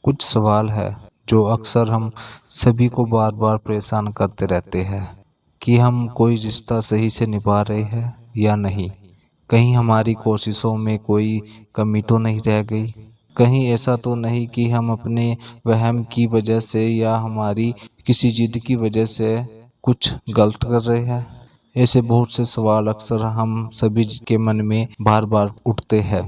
कुछ सवाल है जो अक्सर हम सभी को बार बार परेशान करते रहते हैं कि हम कोई रिश्ता सही से निभा रहे हैं या नहीं। कहीं हमारी कोशिशों में कोई कमी तो नहीं रह गई। कहीं ऐसा तो नहीं कि हम अपने वहम की वजह से या हमारी किसी जिद की वजह से कुछ गलत कर रहे हैं। ऐसे बहुत से सवाल अक्सर हम सभी के मन में बार बार उठते हैं,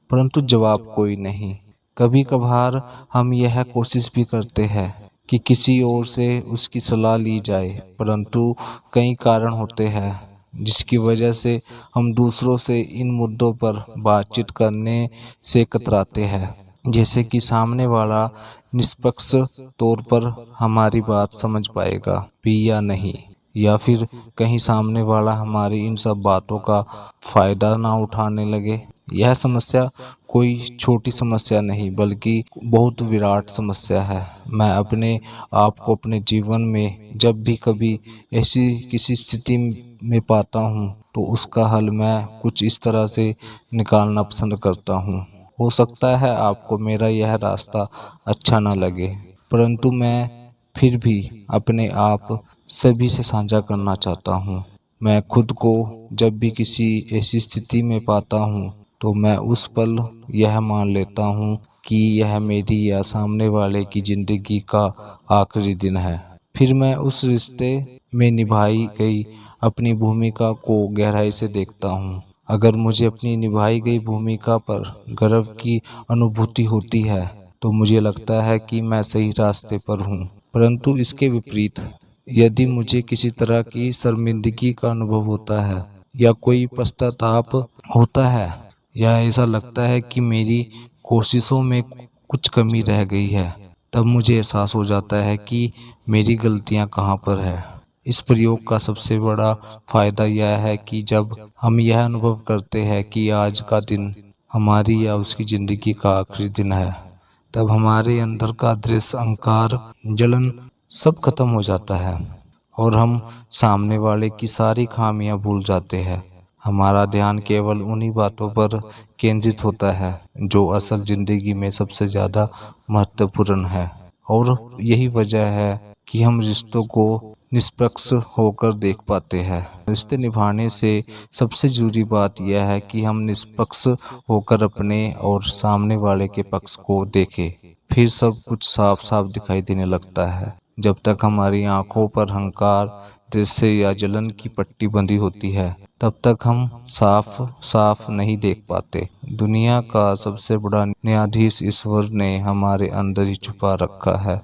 परंतु जवाब कोई नहीं। कभी कभार हम यह कोशिश भी करते हैं कि किसी और से उसकी सलाह ली जाए, परंतु कई कारण होते हैं जिसकी वजह से हम दूसरों से इन मुद्दों पर बातचीत करने से कतराते हैं। जैसे कि सामने वाला निष्पक्ष तौर पर हमारी बात समझ पाएगा भी या नहीं, या फिर कहीं सामने वाला हमारी इन सब बातों का फायदा ना उठाने लगे। यह समस्या कोई छोटी समस्या नहीं बल्कि बहुत विराट समस्या है। मैं अपने आप को अपने जीवन में जब भी कभी ऐसी किसी स्थिति में पाता हूँ तो उसका हल मैं कुछ इस तरह से निकालना पसंद करता हूँ। हो सकता है आपको मेरा यह रास्ता अच्छा ना लगे, परंतु मैं फिर भी अपने आप सभी से साझा करना चाहता हूँ। मैं खुद को जब भी किसी ऐसी स्थिति में पाता हूँ तो मैं उस पल यह मान लेता हूँ कि यह मेरी या सामने वाले की जिंदगी का आखिरी दिन है। फिर मैं उस रिश्ते में निभाई गई अपनी भूमिका को गहराई से देखता हूँ। अगर मुझे अपनी निभाई गई भूमिका पर गर्व की अनुभूति होती है तो मुझे लगता है कि मैं सही रास्ते पर हूँ। परंतु इसके विपरीत, यदि मुझे किसी तरह की शर्मिंदगी का अनुभव होता है या कोई पश्चाताप होता है या ऐसा लगता है कि मेरी कोशिशों में कुछ कमी रह गई है, तब मुझे एहसास हो जाता है कि मेरी गलतियां कहाँ पर है। इस प्रयोग का सबसे बड़ा फायदा यह है कि जब हम यह अनुभव करते हैं कि आज का दिन हमारी या उसकी जिंदगी का आखिरी दिन है, तब हमारे अंदर का दृश्य, अहंकार, जलन सब खत्म हो जाता है और हम सामने वाले की सारी खामियां भूल जाते हैं। हमारा ध्यान केवल उन्हीं बातों पर केंद्रित होता है जो असल जिंदगी में सबसे ज्यादा महत्वपूर्ण है। और यही वजह है कि हम रिश्तों को निष्पक्ष होकर देख पाते हैं। रिश्ते निभाने से सबसे जरूरी बात यह है कि हम निष्पक्ष होकर अपने और सामने वाले के पक्ष को देखें। फिर सब कुछ साफ साफ दिखाई देने लगता है। जब तक हमारी आंखों पर अहंकार, दृश्य या जलन की पट्टी बंधी होती है, तब तक हम साफ साफ नहीं देख पाते। दुनिया का सबसे बड़ा न्यायाधीश ईश्वर ने हमारे अंदर ही छुपा रखा है।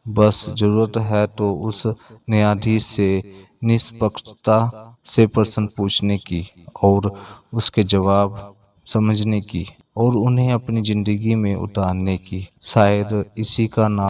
बस जरूरत है तो उस न्यायाधीश से निष्पक्षता से प्रश्न पूछने की और उसके जवाब समझने की और उन्हें अपनी जिंदगी में उतारने की। शायद इसी का नाम